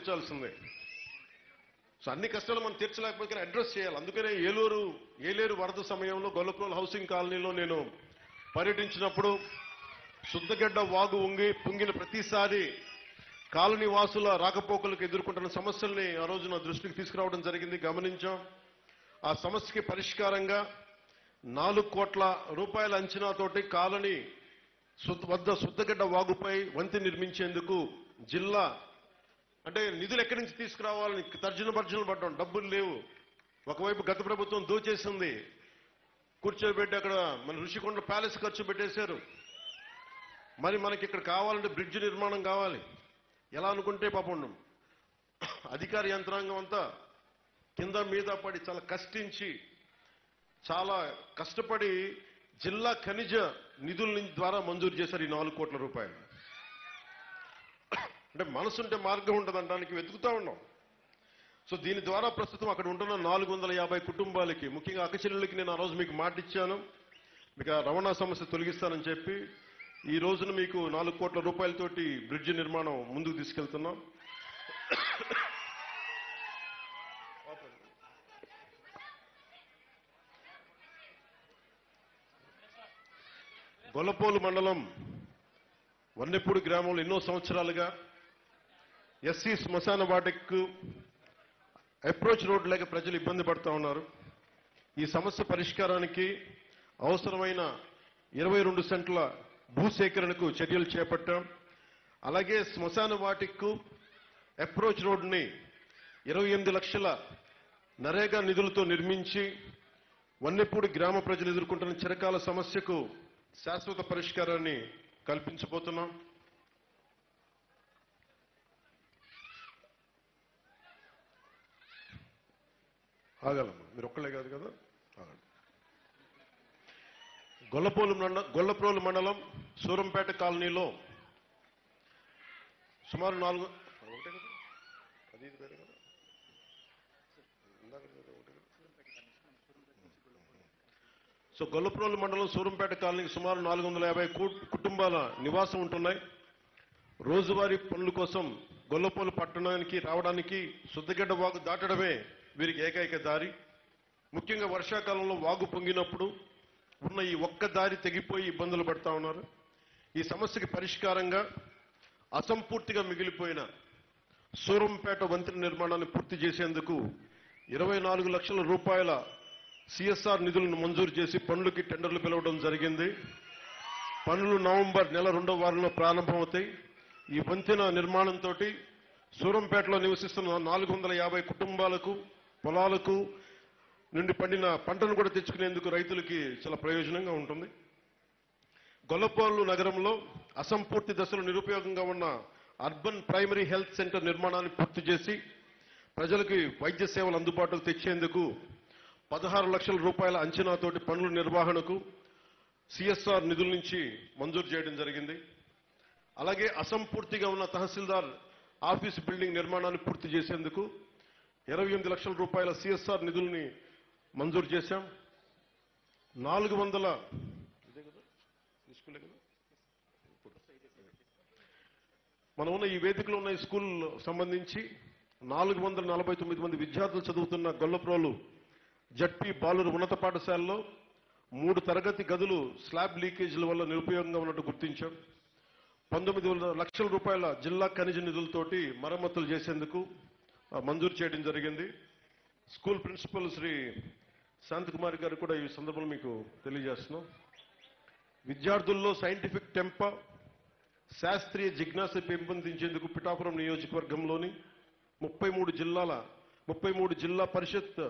తీర్చాల్సిందే. So అన్ని కష్టాలు మనం తీర్చలేకపోతే అడ్రస్ చేయాలి. అందుకనే ఏలేరు వరద సమయంలో గొల్లప్రోలు హౌసింగ్ కాలనీలో నేను పర్యటించినప్పుడు శుద్ధగడ్డ వాగు పొంగిన ప్రతిసారి కాలనీ వాసుల రాకపోకలకు ఎదుర్కొంటున్న సమస్యల్ని ఆ రోజు నా దృష్టికి తీసుకురావడం జరిగింది, గమనించాం. ఆ సమస్యకి పరిష్కారంగా 4 కోట్ల రూపాయల అంచనాతోటి కాలనీ వద్ద శుద్ధగడ్డ వాగుపై వంతె నిర్మించేందుకు జిల్లా అంటే నిధులు ఎక్కడి నుంచి తీసుకురావాలని తర్జనభర్జనలు పడ్డాం. డబ్బులు లేవు. ఒకవైపు గత ప్రభుత్వం దోచేసింది, కూర్చోబెట్టి అక్కడ మన ఋషికొండ ప్యాలెస్ ఖర్చు పెట్టేశారు. మరి మనకి ఇక్కడ కావాలంటే బ్రిడ్జ్ నిర్మాణం కావాలి. ఎలా అనుకుంటే పాపం అధికార యంత్రాంగం అంతా కింద మీద పడి చాలా కష్టపడి జిల్లా ఖనిజ నిధుల ద్వారా మంజూరు చేశారు ఈ 4 కోట్ల రూపాయలు. అంటే మనసుంటే మార్గం ఉంటుందనడానికి వెతుకుతా ఉన్నాం. సో దీని ద్వారా ప్రస్తుతం అక్కడ ఉంటున్న 450 కుటుంబాలకి, ముఖ్యంగా అక్కచెల్లెళ్ళకి నేను ఆ రోజు మీకు మాట ఇచ్చాను, మీకు రవాణా సమస్య తొలగిస్తానని చెప్పి ఈ రోజున మీకు 4 కోట్ల రూపాయలతోటి బ్రిడ్జి నిర్మాణం ముందుకు తీసుకెళ్తున్నాం. గొల్లప్రోలు మండలం వన్నెపూడి గ్రామంలో ఎన్నో సంవత్సరాలుగా ఎస్సీ శ్మశాన వాటికకు అప్రోచ్ రోడ్ లేక ప్రజలు ఇబ్బంది పడుతూ ఉన్నారు. ఈ సమస్య పరిష్కారానికి అవసరమైన 22 సెంట్ల భూసేకరణకు చర్యలు చేపట్టాం. అలాగే శ్మశాన వాటికకు అప్రోచ్ రోడ్ని 28 లక్షల నరేగా నిధులతో నిర్మించి వన్నెపూడి గ్రామ ప్రజలు ఎదుర్కొంటున్న చిరకాల సమస్యకు శాశ్వత పరిష్కారాన్ని కల్పించబోతున్నాం. ఆగలమ్మా, మీరు ఒక్కలే కాదు కదా, ఆగండి. గొల్లప్రోలు మండలం సూరంపేట కాలనీలో సుమారు 4 సో గొల్లప్రోలు మండలం సూరంపేట కాలనీకి సుమారు 450 కుటుంబాల నివాసం ఉంటున్నాయి. రోజువారీ పనుల కోసం గొల్లప్రోలు పట్టణానికి రావడానికి శుద్ధగడ్డ వాగు దాటడమే వీరికి ఏకైక దారి. ముఖ్యంగా వర్షాకాలంలో వాగు పొంగినప్పుడు ఉన్న ఈ ఒక్క దారి తెగిపోయి ఇబ్బందులు పడతా ఉన్నారు. ఈ సమస్యకి పరిష్కారంగా అసంపూర్తిగా మిగిలిపోయిన సూరంపేట వంతెన నిర్మాణాన్ని పూర్తి చేసేందుకు 24 లక్షల రూపాయల సిఎస్ఆర్ నిధులను మంజూరు చేసి పనులకి టెండర్లు పిలవడం జరిగింది. పనులు నవంబర్ నెల 2వ వారంలో ప్రారంభమవుతాయి. ఈ వంతెన నిర్మాణంతో సూరంపేటలో నివసిస్తున్న 450 కుటుంబాలకు పొలాలకు నుండి పండిన పంటను కూడా తెచ్చుకునేందుకు రైతులకి చాలా ప్రయోజనంగా ఉంటుంది. గొల్లప్రోలు నగరంలో అసంపూర్తి దశలో నిరుపయోగంగా ఉన్న అర్బన్ ప్రైమరీ హెల్త్ సెంటర్ నిర్మాణాన్ని పూర్తి చేసి ప్రజలకు వైద్య సేవలు అందుబాటులోకి తెచ్చేందుకు 16 లక్షల రూపాయల అంచనాతోటి పనుల నిర్వహణకు సిఎస్ఆర్ నిధుల నుంచి మంజూరు చేయడం జరిగింది. అలాగే అసంపూర్తిగా ఉన్న తహసీల్దార్ ఆఫీస్ బిల్డింగ్ నిర్మాణాన్ని పూర్తి చేసేందుకు 28 లక్షల రూపాయల సిఎస్ఆర్ నిధుల్ని మంజూరు చేశాం. 400 మనం ఉన్న ఈ వేదికలో ఉన్న ఈ స్కూల్ సంబంధించి 449 మంది విద్యార్థులు చదువుతున్న గొల్లప్రోలు జడ్పీ బాలుర ఉన్నత పాఠశాలలో 3 తరగతి గదులు స్లాబ్ లీకేజీల వల్ల నిరుపయోగంగా ఉన్నట్టు గుర్తించాం. 19 లక్షల రూపాయల జిల్లా ఖనిజ నిధులతోటి మరమ్మతులు చేసేందుకు మంజూరు చేయడం జరిగింది. స్కూల్ ప్రిన్సిపల్ శ్రీ శాంతకుమారి గారు కూడా ఈ సందర్భంలో మీకు తెలియజేస్తున్నాం. విద్యార్థుల్లో సైంటిఫిక్ టెంపర్, శాస్త్రీయ జిజ్ఞాస పెంపొందించేందుకు పిఠాపురం నియోజకవర్గంలోని 33 జిల్లా పరిషత్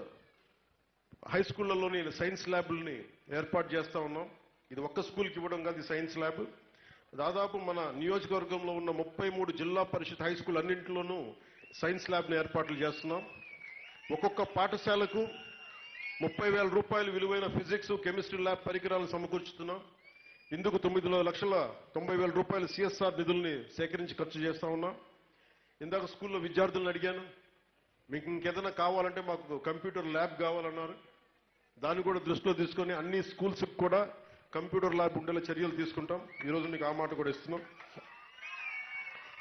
హై స్కూళ్లలోని సైన్స్ ల్యాబ్లని ఏర్పాటు చేస్తా ఉన్నాం. ఇది ఒక్క స్కూల్కి ఇవ్వడం కాదు, సైన్స్ ల్యాబ్ దాదాపు మన నియోజకవర్గంలో ఉన్న 33 జిల్లా పరిషత్ హై స్కూల్ అన్నింటిలోనూ సైన్స్ ల్యాబ్ని ఏర్పాట్లు చేస్తున్నాం. ఒక్కొక్క పాఠశాలకు 30,000 రూపాయలు విలువైన ఫిజిక్స్, కెమిస్ట్రీ ల్యాబ్ పరికరాలను సమకూర్చుతున్నాం. ఇందుకు 9,90,000 రూపాయల సిఎస్ఆర్ నిధుల్ని సేకరించి ఖర్చు చేస్తా ఉన్నాం. ఇందాక స్కూల్లో విద్యార్థులను అడిగాను, మీకు ఇంకేదైనా కావాలంటే మాకు కంప్యూటర్ ల్యాబ్ కావాలన్నారు. దాన్ని కూడా దృష్టిలో తీసుకొని అన్ని స్కూల్స్కి కూడా కంప్యూటర్ ల్యాబ్ ఉండేలా చర్యలు తీసుకుంటాం. ఈరోజు మీకు ఆ మాట కూడా ఇస్తున్నాం.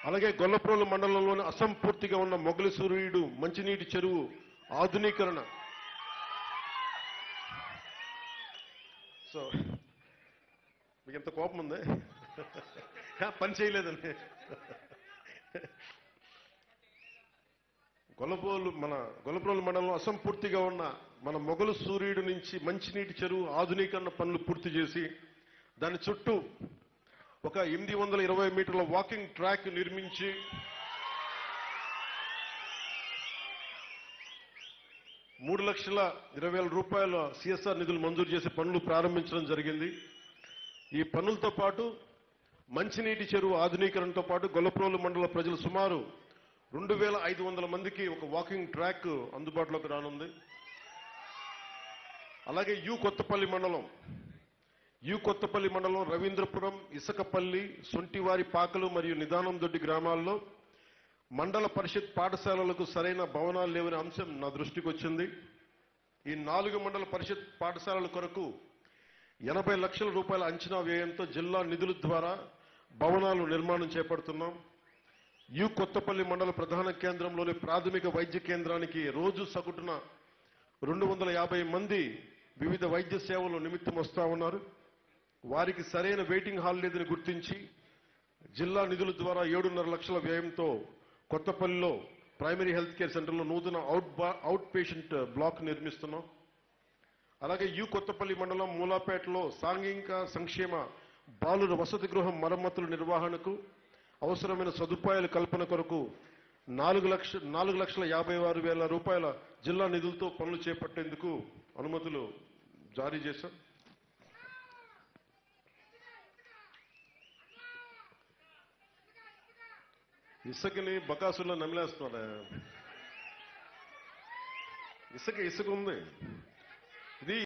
అలాగే గొల్లప్రోలు మండలంలోని అసంపూర్తిగా ఉన్న మొగలి సూర్యుడు మంచినీటి చెరువు ఆధునీకరణ. సో మీకు ఎంత కోపం ఉంది, పని చేయలేదని. గొల్లప్రోలు మండలంలో అసంపూర్తిగా ఉన్న మన మొగలు సూర్యుడు నుంచి మంచినీటి చెరువు ఆధునీకరణ పనులు పూర్తి చేసి దాని చుట్టూ ఒక 820 మీటర్ల వాకింగ్ ట్రాక్ నిర్మించి ₹3,20,000 సిఎస్ఆర్ నిధులు మంజూరు చేసి పనులు ప్రారంభించడం జరిగింది. ఈ పనులతో పాటు మంచినీటి చెరువు ఆధునీకరణతో పాటు గొల్లప్రోలు మండల ప్రజలు సుమారు 2,500 మందికి ఒక వాకింగ్ ట్రాక్ అందుబాటులోకి రానుంది. అలాగే కొత్తపల్లి మండలం రవీంద్రపురం, ఇసకపల్లి, సొంటివారి పాకలు మరియు నిదానం దొడ్డి గ్రామాల్లో మండల పరిషత్ పాఠశాలలకు సరైన భవనాలు లేవనే అంశం నా దృష్టికి వచ్చింది. ఈ 4 మండల పరిషత్ పాఠశాలల కొరకు ₹80 లక్షల అంచనా వ్యయంతో జిల్లా నిధుల ద్వారా భవనాలు నిర్మాణం చేపడుతున్నాం. కొత్తపల్లి మండల ప్రధాన కేంద్రంలోని ప్రాథమిక వైద్య కేంద్రానికి రోజు సగటున 250 మంది వివిధ వైద్య సేవలు నిమిత్తం వస్తా ఉన్నారు. వారికి సరైన వెయిటింగ్ హాల్ లేదని గుర్తించి జిల్లా నిధుల ద్వారా 7.5 లక్షల వ్యయంతో కొత్తపల్లిలో ప్రైమరీ హెల్త్ కేర్ సెంటర్లో నూతన అవుట్ పేషెంట్ బ్లాక్ నిర్మిస్తున్నాం. అలాగే కొత్తపల్లి మండలం మూలాపేటలో సాంఘిక సంక్షేమ బాలుర వసతి గృహం మరమ్మతుల నిర్వహణకు అవసరమైన సదుపాయాల కల్పన కొరకు ₹4,56,000 జిల్లా నిధులతో పనులు చేపట్టేందుకు అనుమతులు జారీ చేశాం. ఇసుకని బకాసుల్లో నమిలేస్తున్నారా? ఇసుక ఉంది. ఇది